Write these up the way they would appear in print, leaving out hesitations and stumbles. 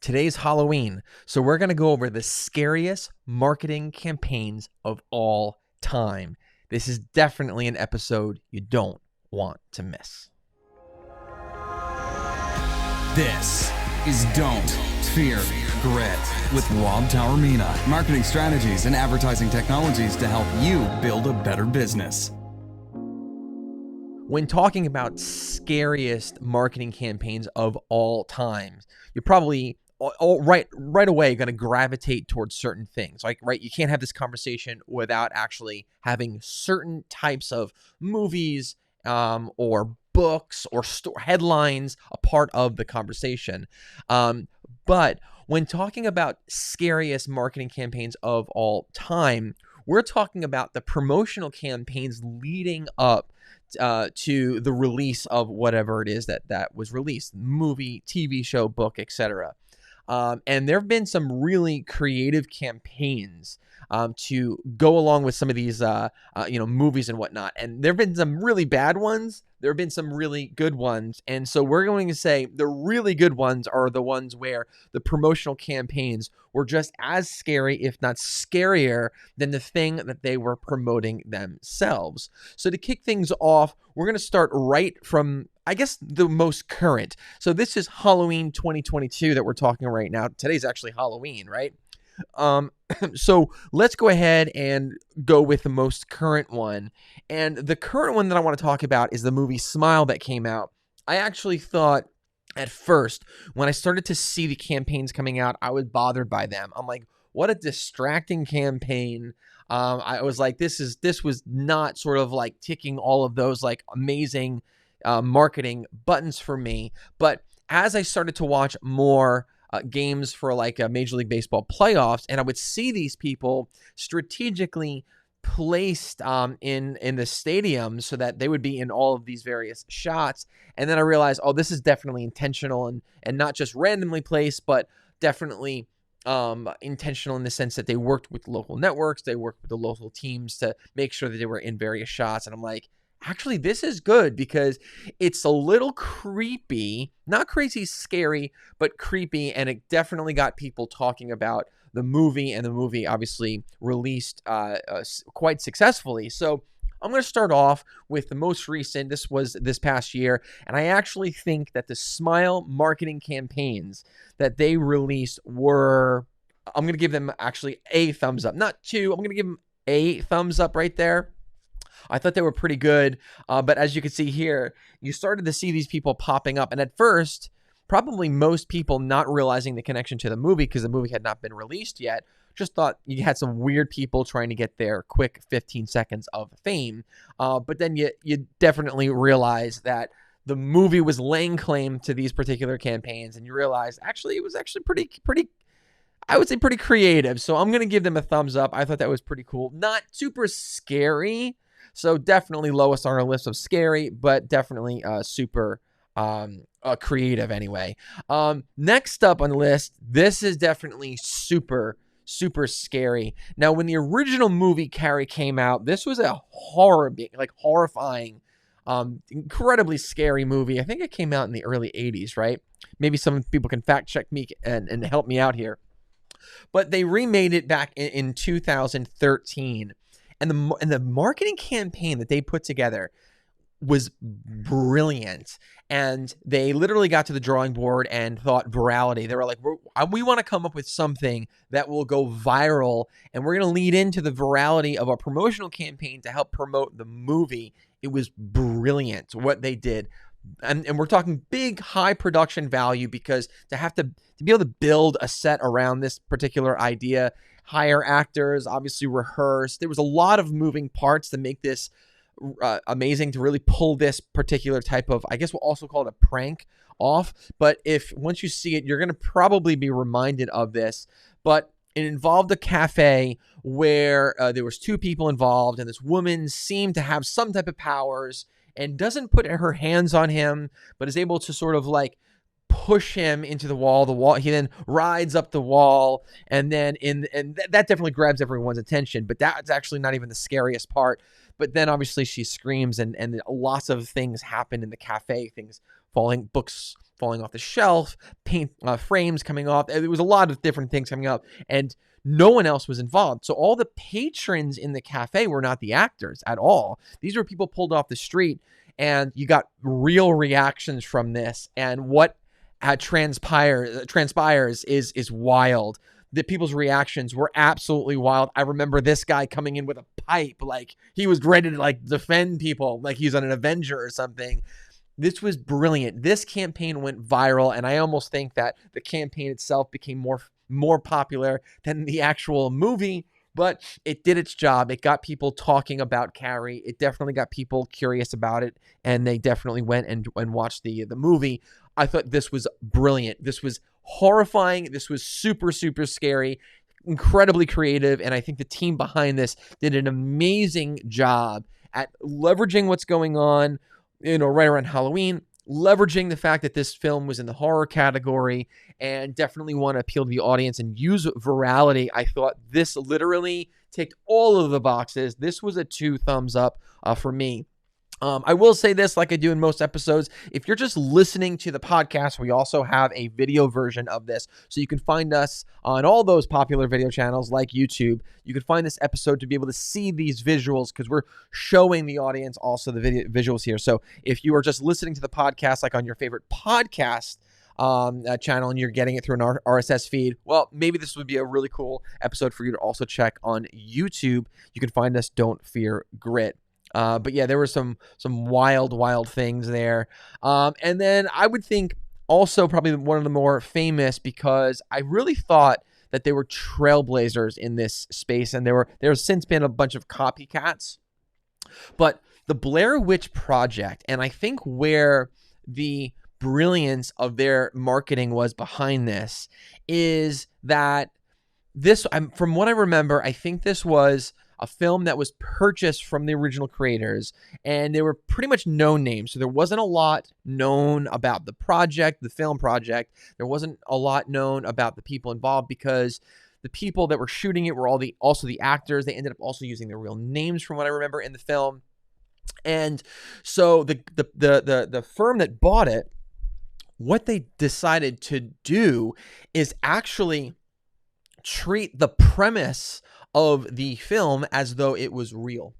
Today's Halloween, so we're going to go over the scariest marketing campaigns of all time. This is definitely an episode you don't want to miss. This is Don't Fear Grit with Rob Taormina. Marketing strategies and advertising technologies to help you build a better business. When talking about scariest marketing campaigns of all time, you're probably right away going to gravitate towards certain things. Right, you can't have this conversation without actually having certain types of movies or books or headlines a part of the conversation. But when talking about scariest marketing campaigns of all time, we're talking about the promotional campaigns leading up to the release of whatever it is that was released, movie, TV show, book, etc. And there have been some really creative campaigns to go along with some of these, movies and whatnot. And there have been some really bad ones. There have been some really good ones. And so we're going to say the really good ones are the ones where the promotional campaigns were just as scary, if not scarier, than the thing that they were promoting themselves. So to kick things off, we're going to start right from, I guess, the most current. So this is Halloween 2022 that we're talking right now. Today's actually Halloween, right? So let's go ahead and go with the most current one. And the current one that I want to talk about is the movie Smile that came out. I actually thought at first, when I started to see the campaigns coming out, I was bothered by them. I'm like, what a distracting campaign. I was like, this was not sort of like ticking all of those like amazing marketing buttons for me. But as I started to watch more games for like a Major League Baseball playoffs, and I would see these people strategically placed in the stadium so that they would be in all of these various shots. And then I realized, oh, this is definitely intentional and not just randomly placed, but definitely intentional in the sense that they worked with local networks, they worked with the local teams to make sure that they were in various shots. And I'm like, actually, this is good because it's a little creepy, not crazy scary, but creepy. And it definitely got people talking about the movie, and the movie obviously released quite successfully. So I'm going to start off with the most recent. This was this past year. And I actually think that the Smile marketing campaigns that they released were, I'm going to give them actually a thumbs up, not two. I'm going to give them a thumbs up right there. I thought they were pretty good, but as you can see here, you started to see these people popping up. And at first, probably most people not realizing the connection to the movie because the movie had not been released yet, just thought you had some weird people trying to get their quick 15 seconds of fame. But then you definitely realize that the movie was laying claim to these particular campaigns, and you realize actually it was actually pretty I would say pretty creative. So I'm going to give them a thumbs up. I thought that was pretty cool. Not super scary. So definitely lowest on our list of scary, but definitely super creative anyway. Next up on the list, this is definitely super scary. Now, when the original movie Carrie came out, this was a horrifying, incredibly scary movie. I think it came out in the early 80s, right? Maybe some people can fact check me and help me out here. But they remade it back in 2013. And the marketing campaign that they put together was brilliant. And they literally got to the drawing board and thought virality. They were like, we want to come up with something that will go viral. And we're going to lead into the virality of a promotional campaign to help promote the movie. It was brilliant what they did. And we're talking big, high production value because to be able to build a set around this particular idea, hire actors, obviously rehearse. There was a lot of moving parts to make this amazing, to really pull this particular type of, I guess we'll also call it a prank off. But once you see it, you're going to probably be reminded of this. But it involved a cafe where there was two people involved, and this woman seemed to have some type of powers and doesn't put her hands on him, but is able to sort of like push him into the wall. He then rides up the wall, and then that definitely grabs everyone's attention. But that's actually not even the scariest part. But then obviously she screams, and lots of things happen in the cafe. Things falling, books falling off the shelf, paint frames coming off. There was a lot of different things coming up, and no one else was involved. So all the patrons in the cafe were not the actors at all. These were people pulled off the street, and you got real reactions from this. And what transpires is wild. The people's reactions were absolutely wild. I remember this guy coming in with a pipe, like he was ready to like defend people, like he's on an Avenger or something. This was brilliant. This campaign went viral, and I almost think that the campaign itself became more popular than the actual movie, but it did its job. It got people talking about Carrie. It definitely got people curious about it, and they definitely went and watched the movie. I thought this was brilliant. This was horrifying. This was super, super scary, incredibly creative, and I think the team behind this did an amazing job at leveraging what's going on, right around Halloween, leveraging the fact that this film was in the horror category and definitely want to appeal to the audience and use virality. I thought this literally ticked all of the boxes. This was a 2 thumbs up for me. I will say this, like I do in most episodes, if you're just listening to the podcast, we also have a video version of this. So you can find us on all those popular video channels like YouTube. You can find this episode to be able to see these visuals because we're showing the audience also the visuals here. So if you are just listening to the podcast, like on your favorite podcast channel, and you're getting it through an RSS feed, well, maybe this would be a really cool episode for you to also check on YouTube. You can find us, Don't Fear Grit. But yeah, there were some wild things there. And then I would think also probably one of the more famous, because I really thought that they were trailblazers in this space, and there's since been a bunch of copycats. But the Blair Witch Project, and I think where the brilliance of their marketing was behind this, is that from what I remember, I think this was a film that was purchased from the original creators, and they were pretty much known names. So there wasn't a lot known about the film project. There wasn't a lot known about the people involved, because the people that were shooting it were also the actors. They ended up also using their real names from what I remember in the film. And so the firm that bought it, what they decided to do is actually treat the premise of the film as though it was real,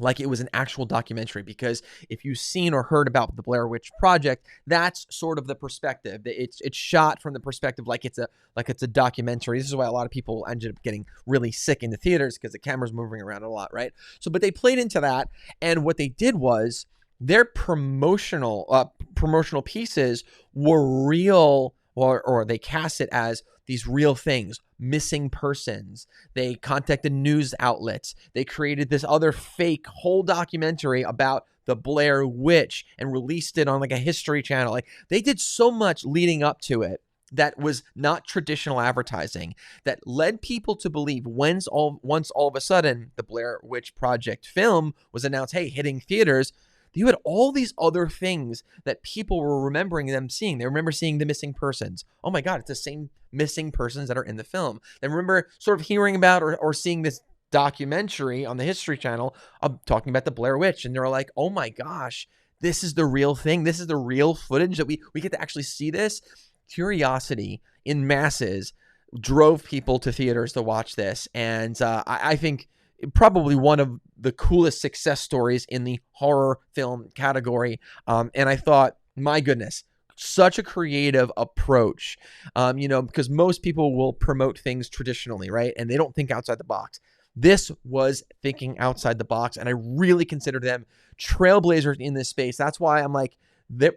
like it was an actual documentary. Because if you've seen or heard about the Blair Witch Project, that's sort of the perspective. It's shot from the perspective like it's a documentary. This is why a lot of people ended up getting really sick in the theaters, because the camera's moving around a lot, right? So, but they played into that, and what they did was their promotional pieces were real, or they cast it as these real things, missing persons. They contacted news outlets. They created this other fake whole documentary about the Blair Witch and released it on like a History Channel. Like, they did so much leading up to it that was not traditional advertising, that led people to believe once all of a sudden the Blair Witch Project film was announced, hey, hitting theaters, you had all these other things that people were remembering them seeing. They remember seeing the missing persons. Oh my God, it's the same missing persons that are in the film. They remember sort of hearing about or seeing this documentary on the History Channel talking about the Blair Witch. And they're like, oh my gosh, this is the real thing. This is the real footage that we get to actually see this. Curiosity in masses drove people to theaters to watch this. And I think probably one of the coolest success stories in the horror film category. And I thought, my goodness, such a creative approach, because most people will promote things traditionally, right? And they don't think outside the box. This was thinking outside the box, and I really consider them trailblazers in this space. That's why I'm like,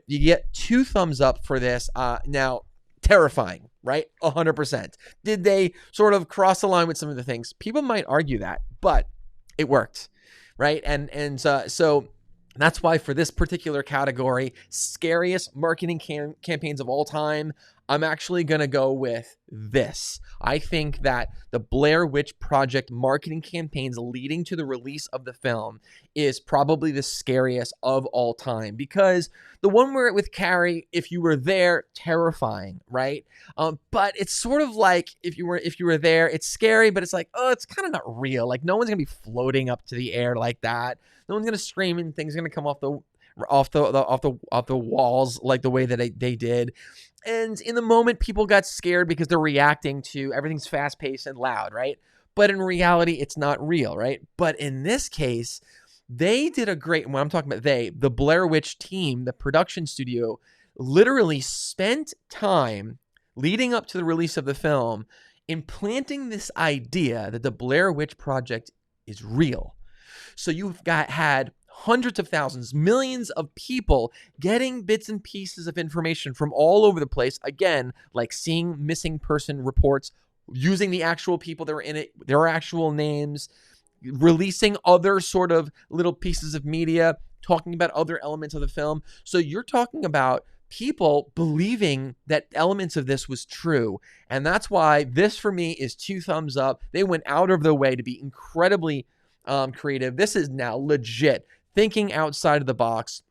you get 2 thumbs up for this. Now, terrifying, right? 100%. Did they sort of cross the line with some of the things? People might argue that, but it worked, right? And so that's why for this particular category, scariest marketing campaigns of all time, I'm actually going to go with this. I think that the Blair Witch Project marketing campaigns leading to the release of the film is probably the scariest of all time, because the one where with Carrie, if you were there, terrifying, right? But it's sort of like if you were there, it's scary, but it's like, oh, it's kind of not real. Like, no one's going to be floating up to the air like that. No one's going to scream and things are going to come off the off the walls like the way that they did. And in the moment, people got scared because they're reacting to everything's fast paced and loud, right? But in reality, it's not real, right? But in this case, they did a great, when I'm talking about the Blair Witch team, the production studio, literally spent time leading up to the release of the film implanting this idea that the Blair Witch Project is real. So you've had hundreds of thousands, millions of people getting bits and pieces of information from all over the place. Again, like seeing missing person reports, using the actual people that were in it, their actual names, releasing other sort of little pieces of media, talking about other elements of the film. So you're talking about people believing that elements of this was true. And that's why this for me is 2 thumbs up. They went out of their way to be incredibly creative. This is now legit thinking outside of the box,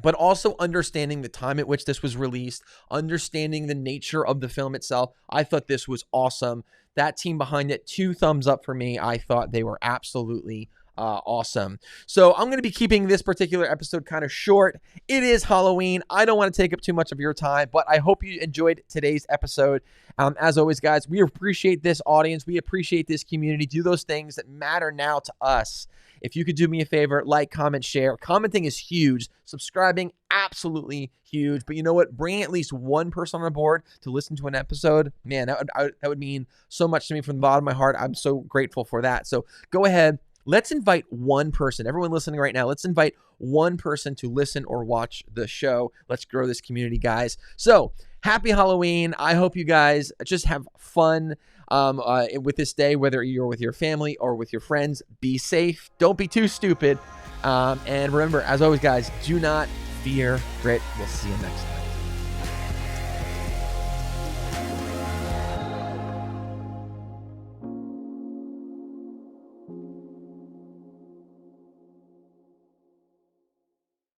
but also understanding the time at which this was released, understanding the nature of the film itself. I thought this was awesome. That team behind it, 2 thumbs up for me. I thought they were absolutely awesome. So I'm going to be keeping this particular episode kind of short. It is Halloween. I don't want to take up too much of your time, but I hope you enjoyed today's episode. As always, guys, we appreciate this audience. We appreciate this community. Do those things that matter now to us. If you could do me a favor, like, comment, share. Commenting is huge. Subscribing, absolutely huge. But you know what? Bringing at least one person on board to listen to an episode, man, that would mean so much to me from the bottom of my heart. I'm so grateful for that. So go ahead. Let's invite one person. Everyone listening right now, let's invite one person to listen or watch the show. Let's grow this community, guys. So happy Halloween. I hope you guys just have fun with this day, whether you're with your family or with your friends. Be safe. Don't be too stupid. And remember, as always, guys, do not fear grit. We'll see you next time.